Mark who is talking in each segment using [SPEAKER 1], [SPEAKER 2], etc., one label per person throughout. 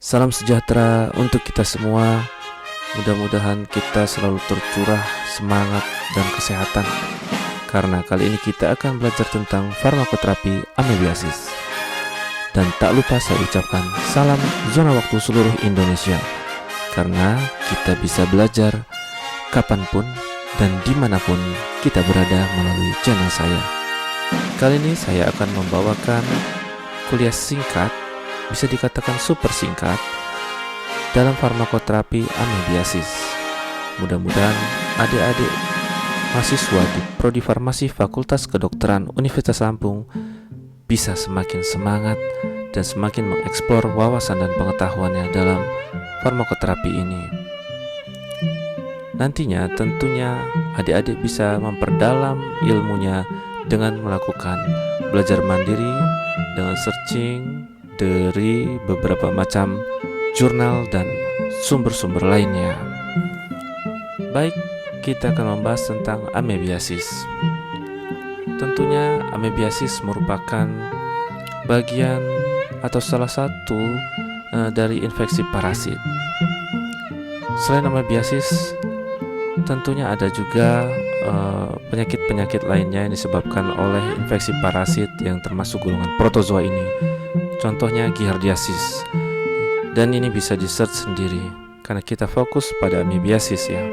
[SPEAKER 1] Salam sejahtera untuk kita semua. Mudah-mudahan kita selalu tercurah semangat dan kesehatan. Karena kali ini kita akan belajar tentang farmakoterapi amebiasis. Dan tak lupa saya ucapkan salam zona waktu seluruh Indonesia. Karena kita bisa belajar kapanpun dan dimanapun kita berada melalui channel saya. Kali ini saya akan membawakan kuliah singkat, bisa dikatakan super singkat, dalam farmakoterapi amebiasis. Mudah-mudahan adik-adik mahasiswa di Prodi Farmasi Fakultas Kedokteran Universitas Lampung bisa semakin semangat dan semakin mengeksplor wawasan dan pengetahuannya dalam farmakoterapi ini. Nantinya tentunya adik-adik bisa memperdalam ilmunya dengan melakukan belajar mandiri dengan searching dari beberapa macam jurnal dan sumber-sumber lainnya. Baik, kita akan membahas tentang amebiasis. Tentunya amebiasis merupakan bagian atau salah satu dari infeksi parasit. Selain amebiasis, tentunya ada juga penyakit-penyakit lainnya yang disebabkan oleh infeksi parasit yang termasuk golongan protozoa ini. Contohnya giardiasis. Dan ini bisa di-search sendiri karena kita fokus pada amebiasis ya.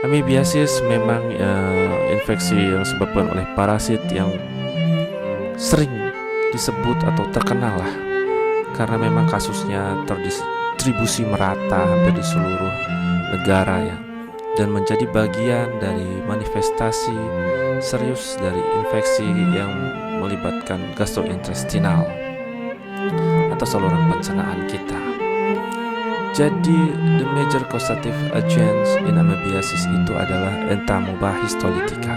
[SPEAKER 1] Amebiasis memang infeksi yang disebabkan oleh parasit yang sering disebut atau terkenal lah, karena memang kasusnya terdistribusi merata hampir di seluruh negara ya, dan menjadi bagian dari manifestasi serius dari infeksi yang melibatkan gastrointestinal atau saluran pencernaan kita. Jadi the major causative agents in amebiasis itu adalah Entamoeba histolytica.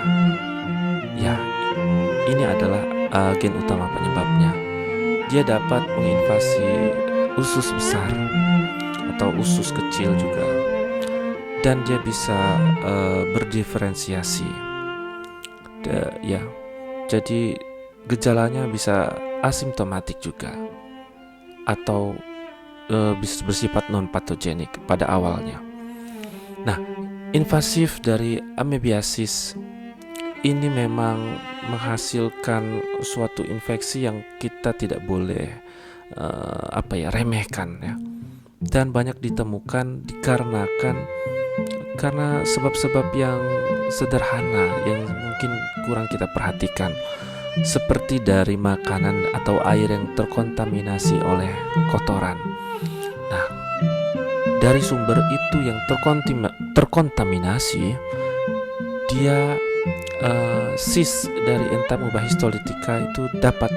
[SPEAKER 1] Ya, ini adalah agen utama penyebabnya. Dia dapat menginvasi usus besar atau usus kecil juga, dan dia bisa berdiferensiasi. Jadi gejalanya bisa asimptomatik juga atau bisa bersifat non patogenik pada awalnya. Nah, invasif dari amebiasis ini memang menghasilkan suatu infeksi yang kita tidak boleh remehkan ya. Dan banyak ditemukan karena sebab-sebab yang sederhana yang mungkin kurang kita perhatikan, seperti dari makanan atau air yang terkontaminasi oleh kotoran. Nah, dari sumber itu yang terkontaminasi, dia sis dari Entamoeba histolytica itu dapat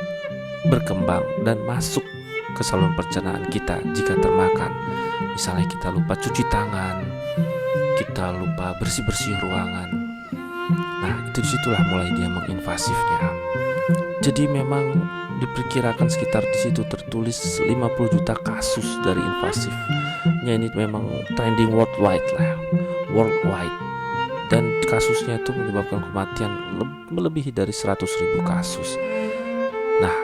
[SPEAKER 1] berkembang dan masuk ke saluran pencernaan kita jika termakan. Misalnya kita lupa cuci tangan, kita lupa bersih-bersih ruangan. Nah, disitulah mulai dia menginvasifnya. Jadi memang diperkirakan sekitar di situ tertulis 50 juta kasus dari invasifnya. Ini memang trending worldwide. Dan kasusnya itu menyebabkan kematian melebihi dari 100.000 kasus. Nah,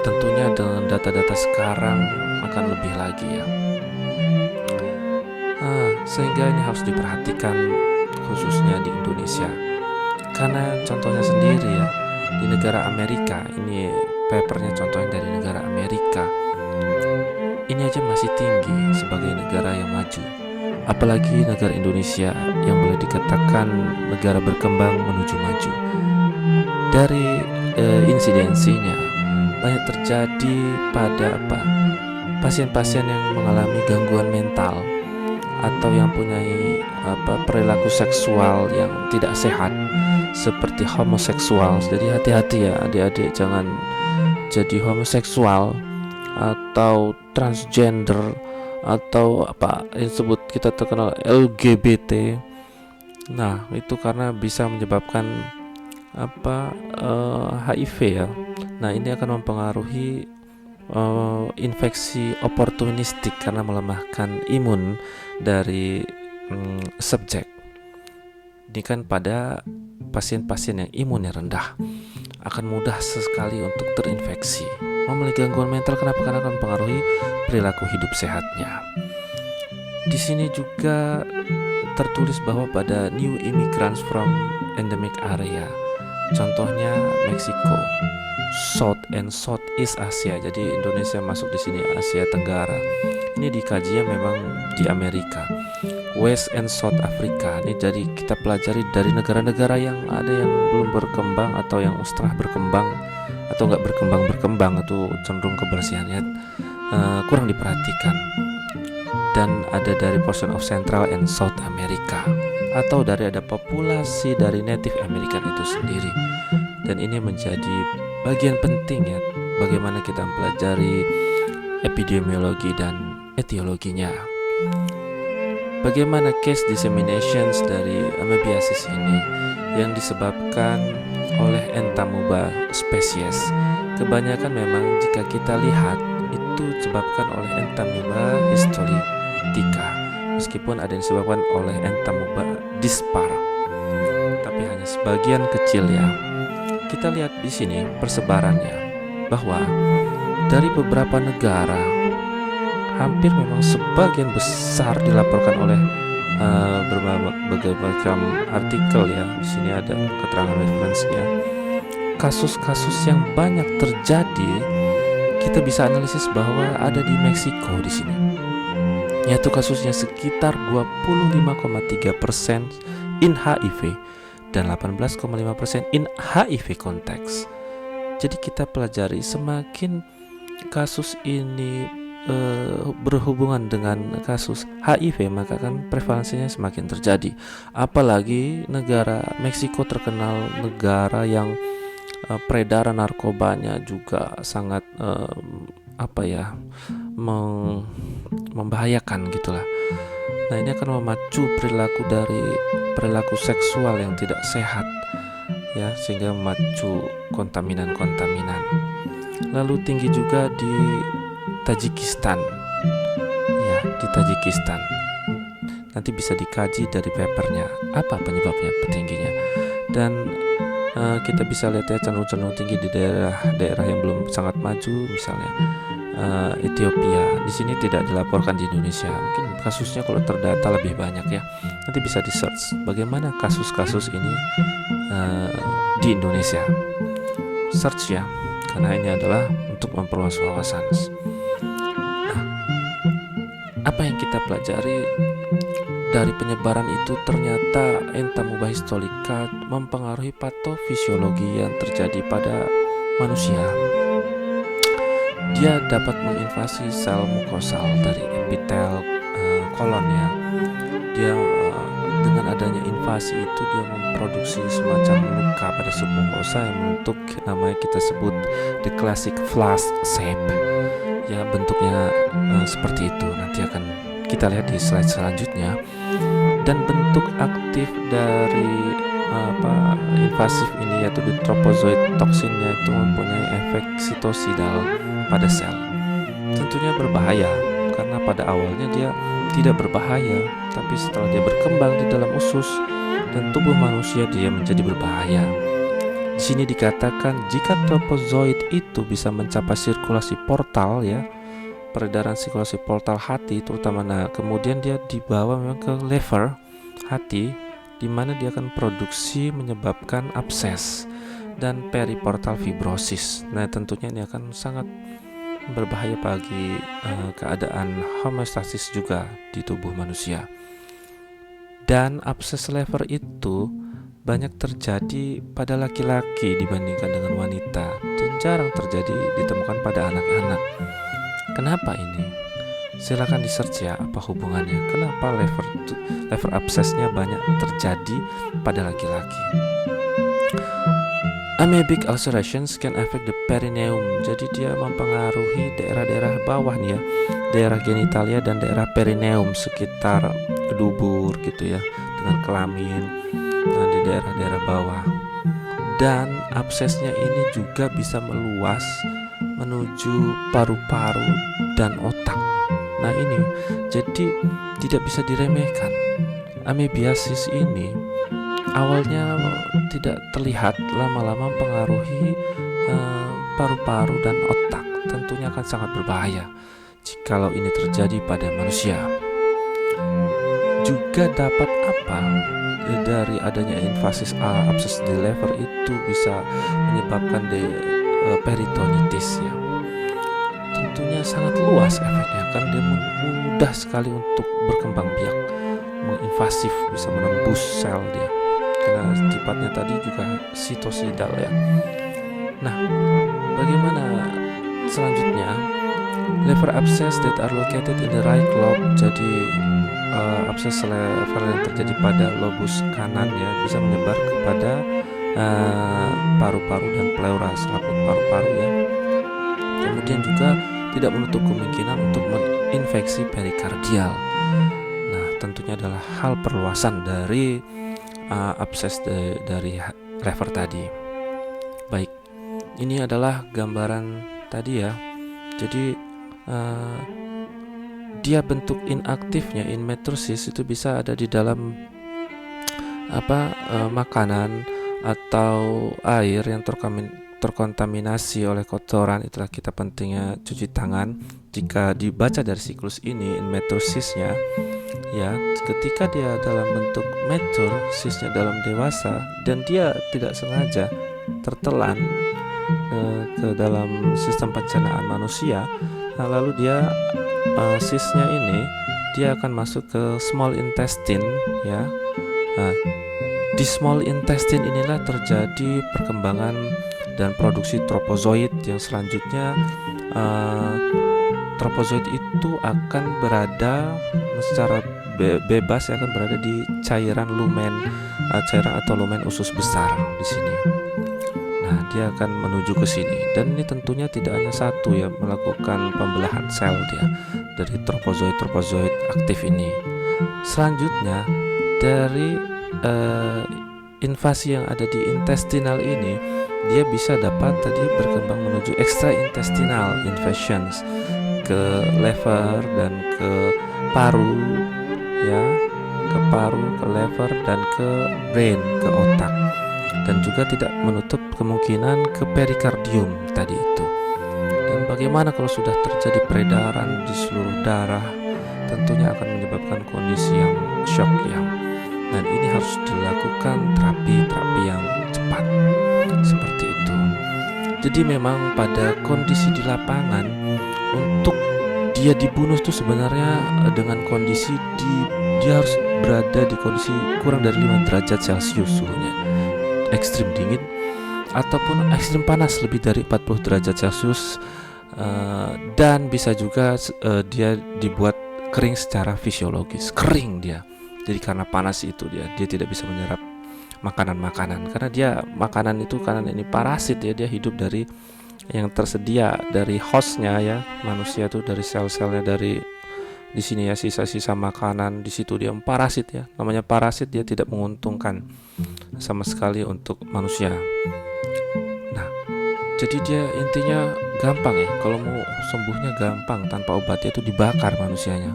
[SPEAKER 1] tentunya dengan data-data sekarang akan lebih lagi ya. Sehingga ini harus diperhatikan khususnya di Indonesia. Karena contohnya sendiri ya, di negara Amerika, ini papernya contohnya dari negara Amerika, ini aja masih tinggi sebagai negara yang maju. Apalagi negara Indonesia yang boleh dikatakan negara berkembang menuju maju. Dari insidensinya banyak terjadi pada pasien-pasien yang mengalami gangguan mental atau yang punya perilaku seksual yang tidak sehat, seperti homoseksual. Jadi hati-hati ya adik-adik, jangan jadi homoseksual atau transgender atau yang disebut kita terkenal LGBT. Nah, itu karena bisa menyebabkan HIV ya. Nah, ini akan mempengaruhi infeksi oportunistik karena melemahkan imun dari subjek. Ini kan pada pasien-pasien yang imunnya rendah akan mudah sekali untuk terinfeksi. memiliki gangguan mental. Kenapa? Karena akan mempengaruhi perilaku hidup sehatnya. Di sini juga tertulis bahwa pada new immigrants from endemic area, contohnya Meksiko, South and Southeast Asia. Jadi Indonesia masuk di sini, Asia Tenggara. Ini dikajinya memang di Amerika. West and South Africa. Ini dari kita pelajari dari negara-negara yang ada yang belum berkembang atau yang setengah berkembang atau nggak berkembang itu cenderung kebersihannya kurang diperhatikan. Dan ada dari portion of Central and South America, atau dari ada populasi dari Native American itu sendiri. Dan ini menjadi bagian penting ya, bagaimana kita mempelajari epidemiologi dan etiologinya. Bagaimana case disseminations dari amoebiasis ini yang disebabkan oleh Entamoeba species. Kebanyakan memang jika kita lihat itu disebabkan oleh Entamoeba histolytica, meskipun ada yang disebabkan oleh Entamoeba dispar, tapi hanya sebagian kecil ya. Kita lihat di sini persebarannya, bahwa dari beberapa negara hampir memang sebagian besar dilaporkan oleh berbagai macam artikel ya. Di sini ada keterangan referensinya. Kasus-kasus yang banyak terjadi, kita bisa analisis bahwa ada di Meksiko di sini. Yaitu kasusnya sekitar 25,3% in HIV dan 18,5% in HIV konteks. Jadi kita pelajari semakin kasus ini berhubungan dengan kasus HIV, maka kan prevalensinya semakin terjadi. Apalagi negara Meksiko terkenal negara yang peredaran narkobanya juga sangat membahayakan gitulah. Nah, ini akan memacu perilaku seksual yang tidak sehat ya, sehingga memacu kontaminan. Lalu tinggi juga di Tajikistan ya, di Tajikistan. Nanti bisa dikaji dari papernya apa penyebabnya tingginya. Dan kita bisa lihat ya cenderung tinggi di daerah yang belum sangat maju, misalnya Ethiopia. Di sini tidak dilaporkan di Indonesia. Mungkin kasusnya kalau terdata lebih banyak ya. Nanti bisa di search bagaimana kasus-kasus ini di Indonesia. Search ya, karena ini adalah untuk memperluas wawasan. Nah, apa yang kita pelajari dari penyebaran itu, ternyata Entamoeba histolytica mempengaruhi patofisiologi yang terjadi pada manusia. Dia dapat menginvasi sel mukosal dari epitel kolon ya. Dia dengan adanya invasi itu dia memproduksi semacam luka pada submukosa yang membentuk namanya kita sebut the classic flask shape. Ya, bentuknya seperti itu. Nanti akan kita lihat di slide selanjutnya. Dan bentuk aktif dari invasif ini yaitu di tropozoid toksinnya itu mempunyai efek sitosidal pada sel. Tentunya berbahaya karena pada awalnya dia tidak berbahaya, tapi setelah dia berkembang di dalam usus dan tubuh manusia dia menjadi berbahaya. Di sini dikatakan jika tropozoid itu bisa mencapai sirkulasi portal ya, peredaran sirkulasi portal hati terutama, nah kemudian dia dibawa memang ke lever hati, di mana dia akan produksi menyebabkan abses dan periportal fibrosis. Nah tentunya ini akan sangat berbahaya bagi keadaan homeostasis juga di tubuh manusia. Dan abses lever itu banyak terjadi pada laki-laki dibandingkan dengan wanita, dan jarang terjadi ditemukan pada anak-anak. Kenapa ini? Silakan di search ya apa hubungannya. Kenapa lever absesnya banyak terjadi pada laki-laki? Amoebic ulcerations can affect the perineum. Jadi dia mempengaruhi daerah-daerah bawah nih ya, daerah genitalia dan daerah perineum sekitar dubur gitu ya, dengan kelamin. Nah, di daerah-daerah bawah. Dan absesnya ini juga bisa meluas menuju paru-paru dan otak. Nah ini jadi tidak bisa diremehkan. Amoebiasis ini awalnya tidak terlihat, lama-lama mempengaruhi paru-paru dan otak. akan sangat berbahaya jikalau ini terjadi pada manusia. Juga dapat dari adanya invasis abses di lever itu bisa menyebabkan peritonitis ya. Tentunya sangat luas efeknya, kan dia mudah sekali untuk berkembang biak, menginvasif, bisa menembus sel dia karena sifatnya tadi juga sitosidal ya. Nah, bagaimana selanjutnya? Lever abscess that are located in the right lobe, jadi abses lever yang terjadi pada lobus kanan ya bisa menyebar kepada paru-paru dan pleura, selaput paru-paru ya. Kemudian juga tidak menutup kemungkinan untuk menginfeksi perikardial. Nah, tentunya adalah hal perluasan dari abses dari lever tadi. Baik, ini adalah gambaran tadi ya. Jadi dia bentuk inaktifnya in metrosis itu bisa ada di dalam makanan atau air yang terkontaminasi oleh kotoran. Itulah kita pentingnya cuci tangan. Jika dibaca dari siklus ini in metrosisnya ya, ketika dia dalam bentuk mature, sisnya dalam dewasa, dan dia tidak sengaja tertelan ke dalam sistem pencernaan manusia, nah lalu dia sisnya ini dia akan masuk ke small intestine ya. Nah, di small intestine inilah terjadi perkembangan dan produksi tropozoid yang selanjutnya tropozoid itu akan berada secara bebas akan berada di cairan lumen usus besar di sini. Nah, dia akan menuju ke sini, dan ini tentunya tidak hanya satu ya melakukan pembelahan sel dia dari tropozoid aktif ini. Selanjutnya dari invasi yang ada di intestinal ini, dia bisa dapat tadi berkembang menuju extraintestinal invasions ke lever dan ke paru ya, ke paru, ke lever dan ke brain, ke otak. Dan juga tidak menutup kemungkinan ke perikardium tadi itu. Dan bagaimana kalau sudah terjadi peredaran di seluruh darah, tentunya akan menyebabkan kondisi yang shock ya. Dan ini harus dilakukan terapi yang cepat seperti itu. Jadi memang pada kondisi di lapangan, untuk dia dibunuh itu sebenarnya dengan kondisi dia harus berada di kondisi kurang dari 5 derajat Celcius suhunya, ekstrim dingin ataupun ekstrim panas lebih dari 40 derajat Celcius, dan bisa juga dia dibuat kering secara fisiologis, kering dia. Jadi karena panas itu dia tidak bisa menyerap makanan karena dia makanan itu, karena ini parasit ya, dia hidup dari yang tersedia dari hostnya ya, manusia itu dari sel-selnya, dari di sini ya sisa-sisa makanan di situ, dia parasit ya, namanya parasit, dia tidak menguntungkan sama sekali untuk manusia. Nah, jadi dia intinya gampang ya, kalau mau sembuhnya gampang, tanpa obatnya itu dibakar manusianya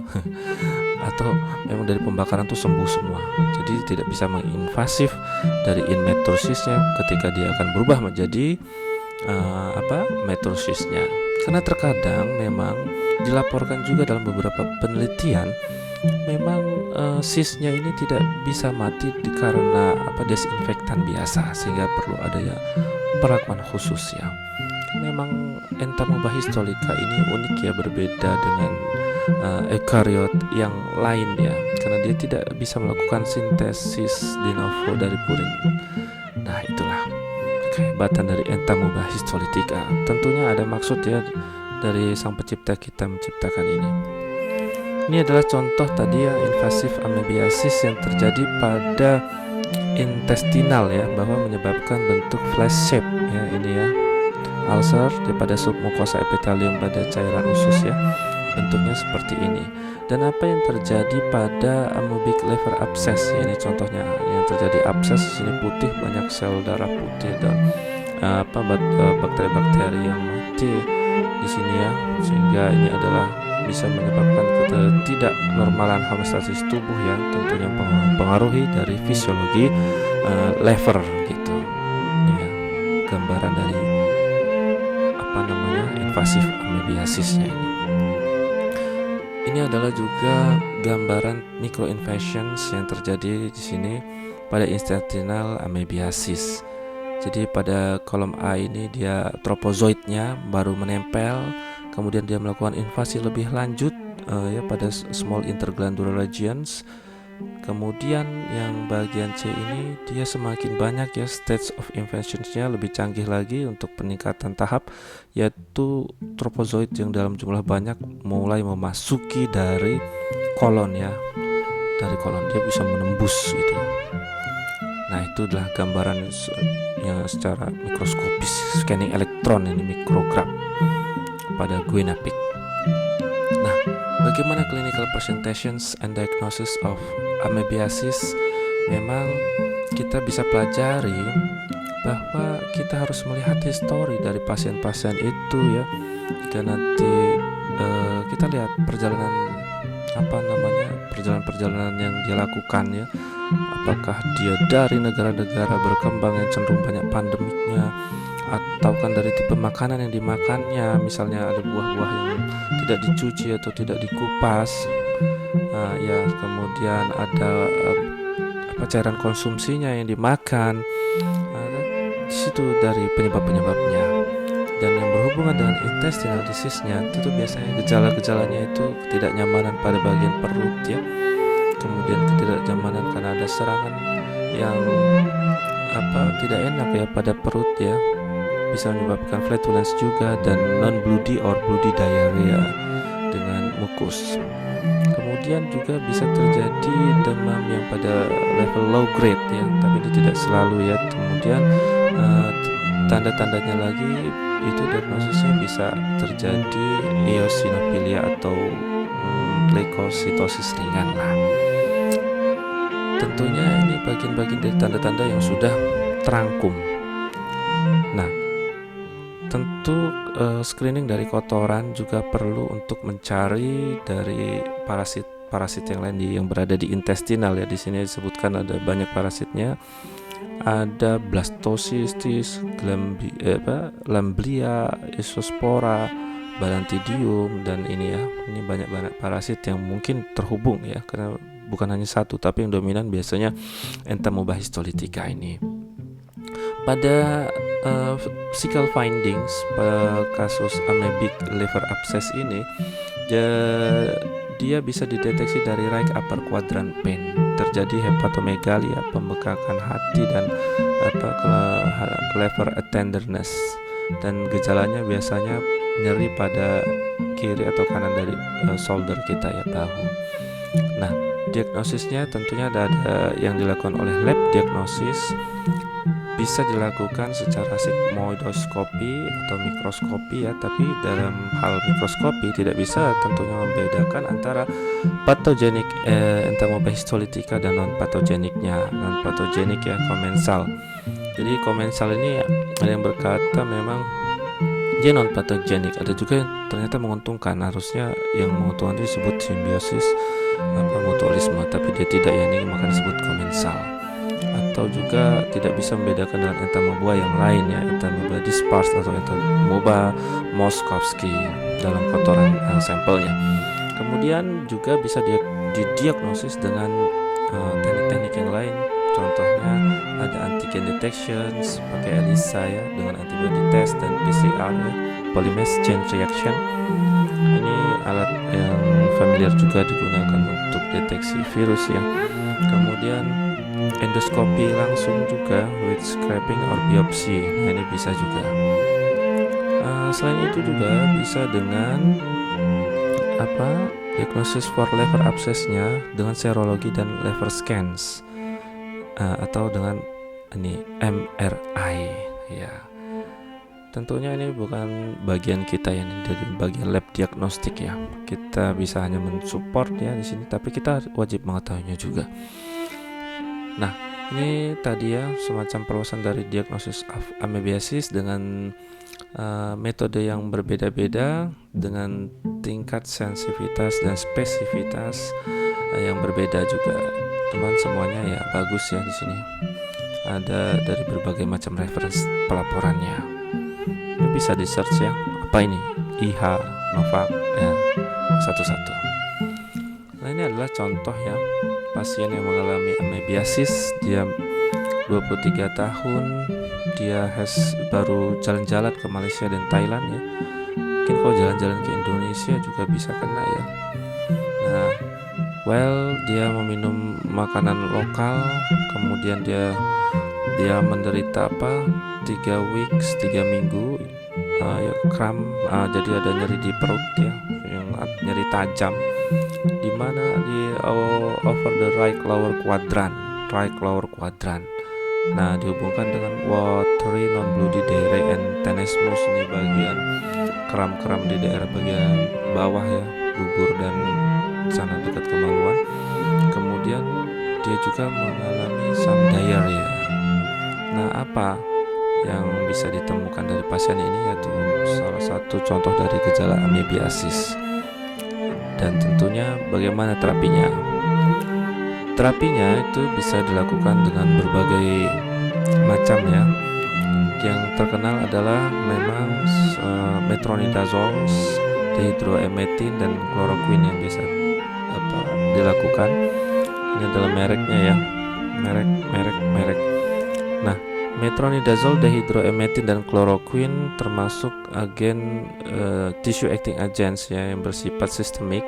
[SPEAKER 1] atau memang dari pembakaran tuh sembuh semua. Jadi tidak bisa menginvasif dari inmetrosisnya ketika dia akan berubah menjadi metrosisnya. Karena terkadang memang dilaporkan juga dalam beberapa penelitian, memang sisnya ini tidak bisa mati karena desinfektan biasa, sehingga perlu adanya perlakuan khusus ya. Memang Entamoeba histolica ini unik ya, berbeda dengan eukariot yang lain ya, karena dia tidak bisa melakukan sintesis de novo dari purin. Nah, itulah kehebatan dari Entamoeba histolitica. Tentunya ada maksud ya dari sang pencipta kita menciptakan ini. Ini adalah contoh tadi ya, invasif amebiasis yang terjadi pada intestinal ya, bahwa menyebabkan bentuk flash shape ya, ini ya, ulcer pada submukosa epithelium pada cairan usus ya, bentuknya seperti ini. Dan apa yang terjadi pada amoebic liver abscess ya, ini contohnya yang terjadi abscess di sini putih, banyak sel darah putih dan bakteri-bakteri yang mati di sini ya, sehingga ini adalah bisa menyebabkan tidak normalan homeostasis tubuh ya, tentunya mempengaruhi dari fisiologi liver gitu ya. Gambaran dari invasif amebiasisnya ini. Ini adalah juga gambaran microinvasions yang terjadi di sini pada intestinal amebiasis. Jadi pada kolom A ini dia tropozoitnya baru menempel, kemudian dia melakukan invasi lebih lanjut pada small interglandular regions. Kemudian yang bagian C ini dia semakin banyak ya stage of invasionsnya, lebih canggih lagi untuk peningkatan tahap, yaitu tropozoit yang dalam jumlah banyak mulai memasuki dari kolon ya, dari kolon dia bisa menembus gitu. Nah itu adalah gambaran yang secara mikroskopis scanning elektron ini mikrograf pada guinea-pig. Nah, bagaimana clinical presentations and diagnosis of amebiasis? Memang kita bisa pelajari bahwa kita harus melihat histori dari pasien-pasien itu ya. Jika nanti kita lihat perjalanan yang dia lakukan ya, apakah dia dari negara-negara berkembang yang cenderung banyak pandemiknya, atau kan dari tipe makanan yang dimakannya, misalnya ada buah-buah yang tidak dicuci atau tidak dikupas, kemudian ada cairan konsumsinya yang dimakan, di situ dari penyebab-penyebabnya. Dan yang berhubungan dengan intestinal disease-nya itu biasanya gejala-gejalanya itu ketidaknyamanan pada bagian perut ya, kemudian ketidaknyamanan karena ada serangan yang tidak enak ya pada perut ya, bisa menyebabkan flatulence juga, dan non-bloody or bloody diarrhea dengan mukus. Kemudian juga bisa terjadi demam yang pada level low grade ya, tapi itu tidak selalu ya. Kemudian tanda-tandanya lagi itu diagnosisnya bisa terjadi eosinofilia atau leukositosis ringan lah. Tentunya ini bagian-bagian dari tanda-tanda yang sudah terangkum. Nah, tentu screening dari kotoran juga perlu untuk mencari dari parasit yang lain yang berada di intestinal ya. Di sini disebutkan ada banyak parasitnya. Ada blastocystis, lamblia, isospora, balantidium, dan ini banyak parasit yang mungkin terhubung ya, karena bukan hanya satu, tapi yang dominan biasanya Entamoeba histolytica ini. Pada fecal findings pada kasus amoebic liver abscess ini, dia bisa dideteksi dari right upper quadrant pain, terjadi hepatomegalia, pembekakan hati, dan liver tenderness, dan gejalanya biasanya nyeri pada kiri atau kanan dari shoulder kita ya, bahu. Nah, diagnosisnya tentunya ada yang dilakukan oleh lab diagnosis, bisa dilakukan secara sigmoidoskopi atau mikroskopi ya, tapi dalam hal mikroskopi tidak bisa tentunya membedakan antara patogenik Entamoeba histolytica dan non patogeniknya. Non patogenik ya komensal. Jadi komensal ini ada yang berkata memang dia non patogenik, ada juga yang ternyata menguntungkan. Harusnya yang menguntungkan itu disebut simbiosis mutualisme, tapi dia tidak ya, ini maka disebut komensal. Atau juga tidak bisa membedakan dengan Entamoeba yang lain ya, Entamoeba dispars atau Entamoeba moskowski dalam kotoran sampelnya. Kemudian juga bisa didiagnosis dengan teknik-teknik yang lain. Contohnya ada antigen detections pakai ELISA ya, dengan antibody test dan PCR ya, polymerase chain reaction. Ini alat yang familiar juga digunakan untuk deteksi virus ya. Kemudian endoskopi langsung juga with scraping or biopsi. Nah, ini bisa juga. Selain itu juga bisa dengan diagnosis for liver abscess-nya dengan serologi dan liver scans, atau dengan ini MRI ya. Tentunya ini bukan bagian kita ya, ini dari bagian lab diagnostik ya. Kita bisa hanya mensupport ya di sini, tapi kita wajib mengetahuinya juga. Nah, ini tadi ya semacam perluasan dari diagnosis amebiasis dengan metode yang berbeda-beda, dengan tingkat sensitivitas dan spesifitas yang berbeda juga. Teman semuanya ya bagus ya di sini. Ada dari berbagai macam referensi pelaporannya. Ini bisa di search ya. Apa ini? IH, Novak ya, satu-satu. Nah, ini adalah contoh ya pasien yang mengalami amebiasis. Dia 23 tahun, dia baru jalan-jalan ke Malaysia dan Thailand ya. Mungkin kalau jalan-jalan ke Indonesia juga bisa kena ya. Nah, dia meminum makanan lokal, kemudian dia menderita 3 minggu ya, kram, jadi ada nyeri di perut ya, yang nyeri tajam, di mana di over the right lower quadrant. Nah, dihubungkan dengan watery non-bloody diarrhea and tenesmus, ini bagian kram-kram di daerah bagian bawah ya, dubur dan sana dekat kemaluan. Kemudian dia juga mengalami some diarrhea. Nah, apa yang bisa ditemukan dari pasien ini, yaitu salah satu contoh dari gejala amebiasis. Dan tentunya bagaimana terapinya? Terapinya itu bisa dilakukan dengan berbagai macam ya. Yang terkenal adalah memang metronidazole, dihydroemetin, dan chloroquine yang bisa dilakukan. Ini adalah mereknya ya, merek. Nah, metronidazole, dihydroemetin, dan chloroquine termasuk agen tissue acting agents ya, yang bersifat sistemik.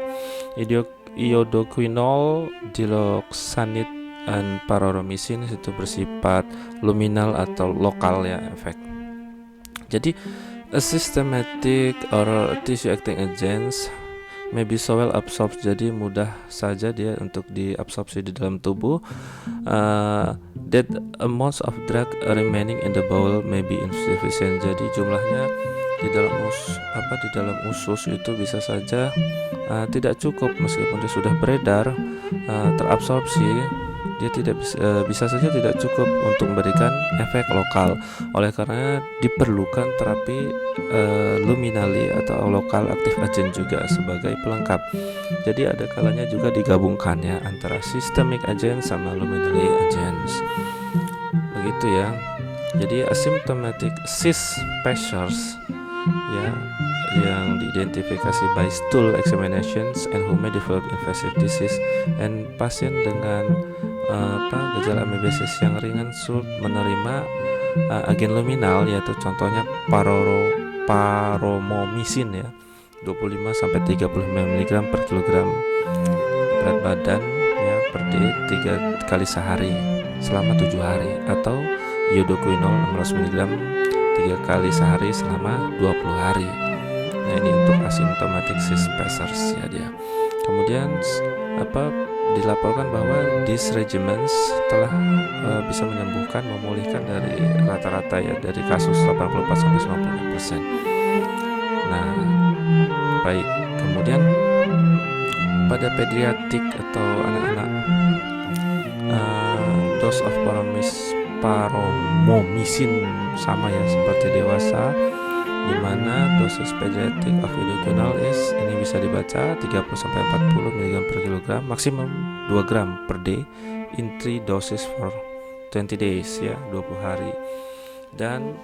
[SPEAKER 1] Iodoquinol, diloxanid, dan paroromycin itu bersifat luminal atau lokal ya efek. Jadi a systematic or tissue acting agents may be so well absorbed, jadi mudah saja dia untuk diabsorpsi di dalam tubuh. That amounts of drug remaining in the bowel may be insufficient, jadi jumlahnya di dalam usus itu bisa saja tidak cukup, meskipun dia sudah beredar, terabsorpsi, dia bisa saja tidak cukup untuk memberikan efek lokal. Oleh karena diperlukan terapi luminally atau lokal active agent juga sebagai pelengkap. Jadi ada kalanya juga digabungkan ya antara systemic agent sama luminally agents. Begitu ya. Jadi asymptomatic cyst patients ya, yang diidentifikasi by stool examinations and who may develop invasive disease, and pasien dengan gejala amebiasis yang ringan sulit menerima agen luminal, yaitu contohnya paromomycin ya, 25-35 mg per kilogram berat badan ya per day 3 kali sehari selama 7 hari, atau iodoquinol 16 mg 3 kali sehari selama 20 hari. Nah, ini untuk asymptomatic cyst patients ya dia. Kemudian dilaporkan bahwa these regimens telah bisa memulihkan dari rata-rata ya, dari kasus 84-96%. Nah, baik. Kemudian pada pediatric atau anak-anak, dose of paromomycin sama ya seperti dewasa, di mana dosis pediatric of iodoquinol ini bisa dibaca 30-40 mg per kilogram, maksimum 2 gram per day in 3 doses for 20 days ya, 20 hari. Dan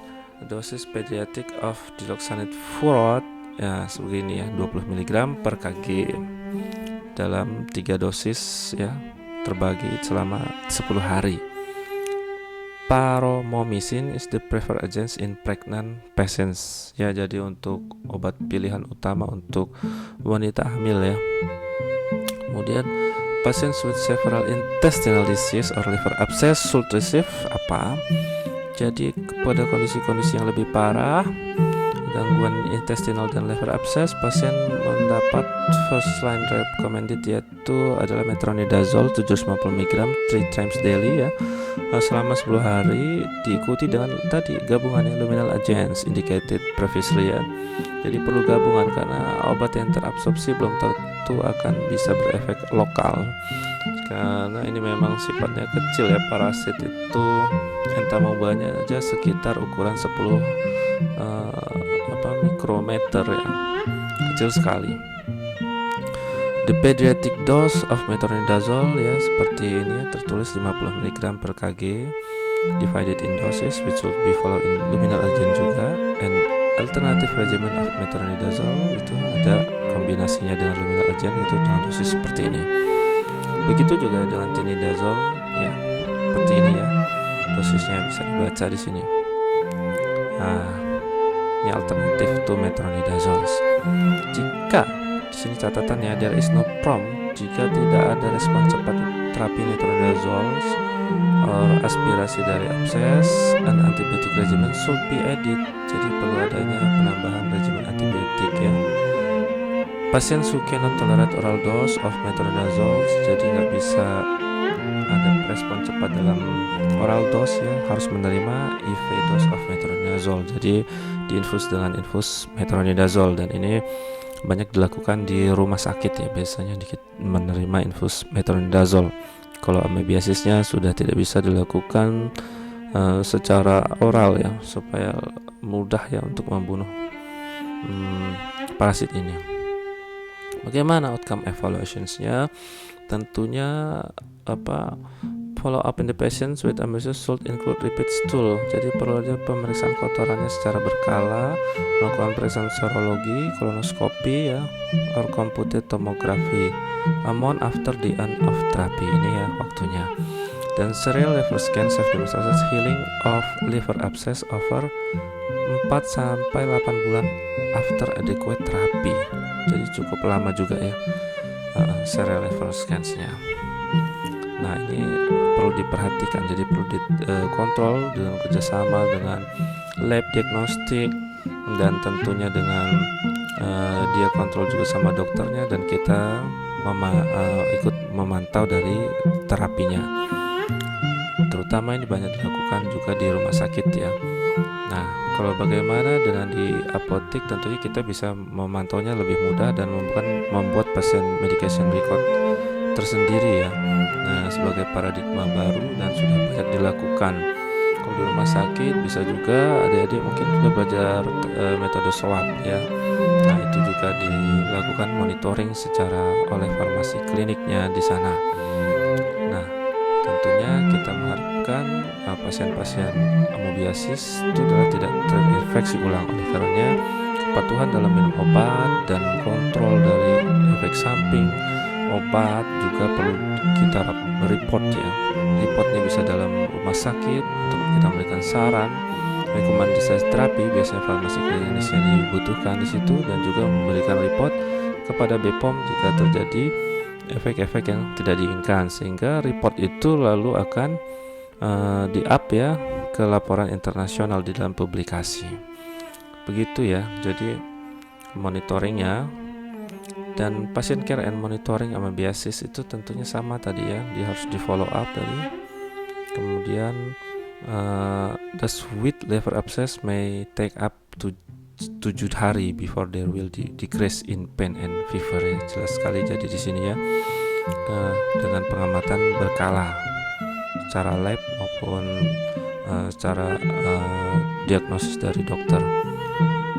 [SPEAKER 1] dosis pediatric of diloxanid furoate ya sebegini ya, 20 mg per kg dalam 3 dosis ya, terbagi selama 10 hari. Paromomycin is the preferred agent in pregnant patients ya, jadi untuk obat pilihan utama untuk wanita hamil ya. Kemudian patients with several intestinal disease or liver abscess should receive apa? Jadi pada kondisi-kondisi yang lebih parah, gangguan intestinal dan liver abscess, pasien mendapat first line recommended yaitu adalah metronidazole 750 mg 3 times daily ya, selama 10 hari, diikuti dengan tadi gabungan luminal agents indicated previously ya. Jadi perlu gabungan karena obat yang terabsorpsi belum tentu akan bisa berefek lokal, karena ini memang sifatnya kecil ya, parasit itu entah mau banyak aja sekitar ukuran 10 mikrometer ya, kecil sekali. The pediatric dose of metronidazole ya seperti ini ya, tertulis 50 mg per kg divided in doses which will be followed in luminal agent juga, and alternatif regimen of metronidazole itu ada kombinasinya dengan luminal agent itu dengan dosis seperti ini. Begitu juga dengan tinidazole ya, seperti ini ya. Dosisnya bisa dibaca di sini. Nah, ini alternatif to metronidazole. Jika di sini catatannya there is no prompt, jika tidak ada respon cepat terapi metronidazole or aspirasi dari abses, an antibiotic regimen should be added. Jadi perlu adanya penambahan regimen antibiotik ya. Pasien who cannot tolerate oral dose of metronidazole, jadi nggak bisa ada respon cepat dalam oral dose ya, harus menerima IV dose of metronidazole. Jadi diinfus dengan infus metronidazole, dan ini banyak dilakukan di rumah sakit ya, biasanya menerima infus metronidazole. Kalau amebiasisnya sudah tidak bisa dilakukan secara oral ya, supaya mudah ya untuk membunuh parasit ini. Bagaimana outcome evaluationsnya? Tentunya follow up in the patients with amebiasis should include repeat stool. Jadi perlu ada pemeriksaan kotorannya secara berkala, melakukan pemeriksaan serologi, kolonoskopi ya, or computed tomography a month after the end of therapy. Ini ya waktunya. Dan serial liver scans have demonstrated healing of liver abscess over 4-8 bulan after adequate therapy. Jadi cukup lama juga ya serial liver scans-nya. Nah, ini perlu diperhatikan, jadi perlu dikontrol dengan kerjasama dengan lab diagnostik, dan tentunya dengan dia kontrol juga sama dokternya, dan kita ikut memantau dari terapinya. Terutama ini banyak dilakukan juga di rumah sakit ya. Nah, kalau bagaimana dengan di apotek, tentunya kita bisa memantaunya lebih mudah dan membuat pasien medication record tersendiri ya. Nah, sebagai paradigma baru dan sudah banyak dilakukan. Kalau di rumah sakit bisa juga adik-adik mungkin sudah belajar metode swab ya. Nah, itu juga dilakukan monitoring secara oleh farmasi kliniknya di sana. Nah, tentunya kita mengharapkan pasien-pasien amoebiasis itu adalah tidak terinfeksi ulang. Oleh karenanya kepatuhan dalam minum obat dan kontrol dari efek samping obat juga perlu kita report ya. Reportnya bisa dalam rumah sakit untuk kita memberikan saran, rekomendasi terapi, biasanya farmasi klinis yang dibutuhkan di situ, dan juga memberikan report kepada BPOM jika terjadi efek-efek yang tidak diinginkan, sehingga report itu lalu akan di-up ya ke laporan internasional di dalam publikasi. Begitu ya, jadi monitoringnya. Dan patient care and monitoring amebiasis itu tentunya sama tadi ya, dia harus di follow up tadi. Kemudian the sweet liver abscess may take up to 7 hari before there will decrease in pain and fever ya. Jelas sekali jadi di sini ya, dengan pengamatan berkala secara lab maupun secara diagnosis dari dokter.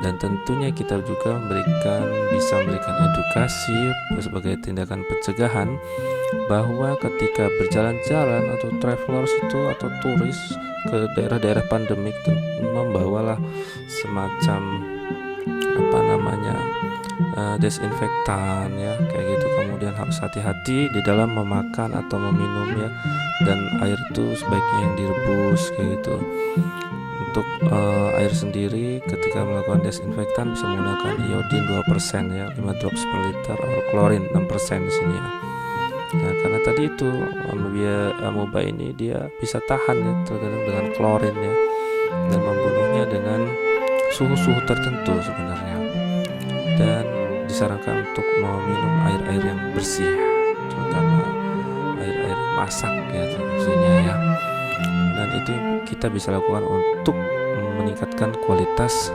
[SPEAKER 1] Dan tentunya kita juga bisa memberikan edukasi sebagai tindakan pencegahan, bahwa ketika berjalan-jalan atau travelers itu atau turis ke daerah-daerah pandemik, membawalah semacam desinfektan ya, kayak gitu. Kemudian harus hati-hati di dalam memakan atau meminum ya, dan air itu sebaiknya yang direbus kayak gitu. Untuk air sendiri ketika melakukan desinfektan bisa menggunakan iodin 2% ya, 5 drops per liter, atau klorin 6% di sini ya. Nah, karena tadi itu amoeba ini dia bisa tahan ya terkadang dengan klorin ya, dan membunuhnya dengan suhu-suhu tertentu sebenarnya. Dan disarankan untuk meminum air-air yang bersih, terutama air-air masak ya tentunya ya. Dan itu kita bisa lakukan untuk meningkatkan kualitas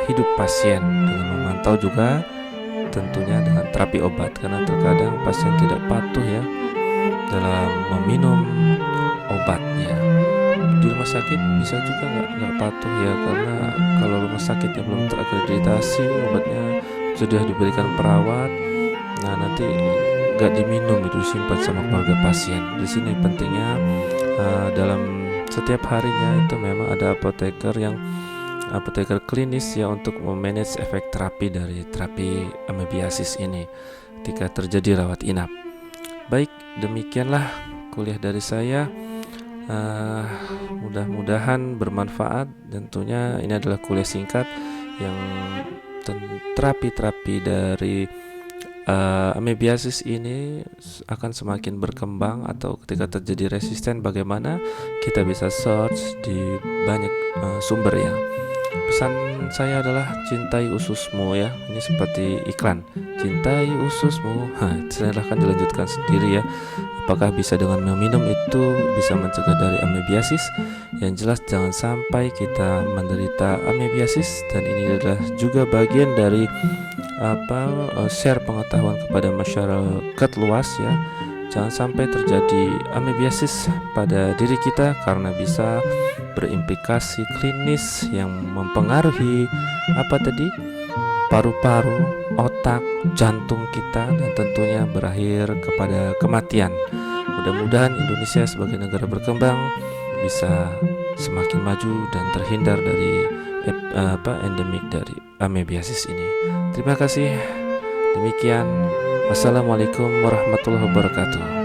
[SPEAKER 1] hidup pasien, dengan memantau juga tentunya dengan terapi obat, karena terkadang pasien tidak patuh ya dalam meminum obatnya. Di rumah sakit bisa juga nggak patuh ya, karena kalau rumah sakitnya belum terakreditasi, obatnya sudah diberikan perawat, nah nanti nggak diminum, itu disimpan sama keluarga pasien. Di sini pentingnya dalam setiap harinya itu memang ada apoteker yang apoteker klinis ya untuk memanage efek terapi dari terapi amebiasis ini ketika terjadi rawat inap. Baik, demikianlah kuliah dari saya. Mudah-mudahan bermanfaat. Tentunya ini adalah kuliah singkat yang terapi-terapi dari amebiasis ini akan semakin berkembang, atau ketika terjadi resisten bagaimana kita bisa search di banyak sumber ya. Pesan saya adalah cintai ususmu ya. Ini seperti iklan, cintai ususmu. Silahkan dilanjutkan sendiri ya. Apakah bisa dengan meminum itu bisa mencegah dari amebiasis? Yang jelas jangan sampai kita menderita amebiasis, dan ini adalah juga bagian dari share pengetahuan kepada masyarakat luas ya. Jangan sampai terjadi amebiasis pada diri kita karena bisa berimplikasi klinis yang mempengaruhi paru-paru, otak, jantung kita, dan tentunya berakhir kepada kematian. Mudah-mudahan Indonesia sebagai negara berkembang bisa semakin maju dan terhindar dari endemik dari amebiasis ini. Terima kasih. Demikian. Wassalamualaikum warahmatullahi wabarakatuh.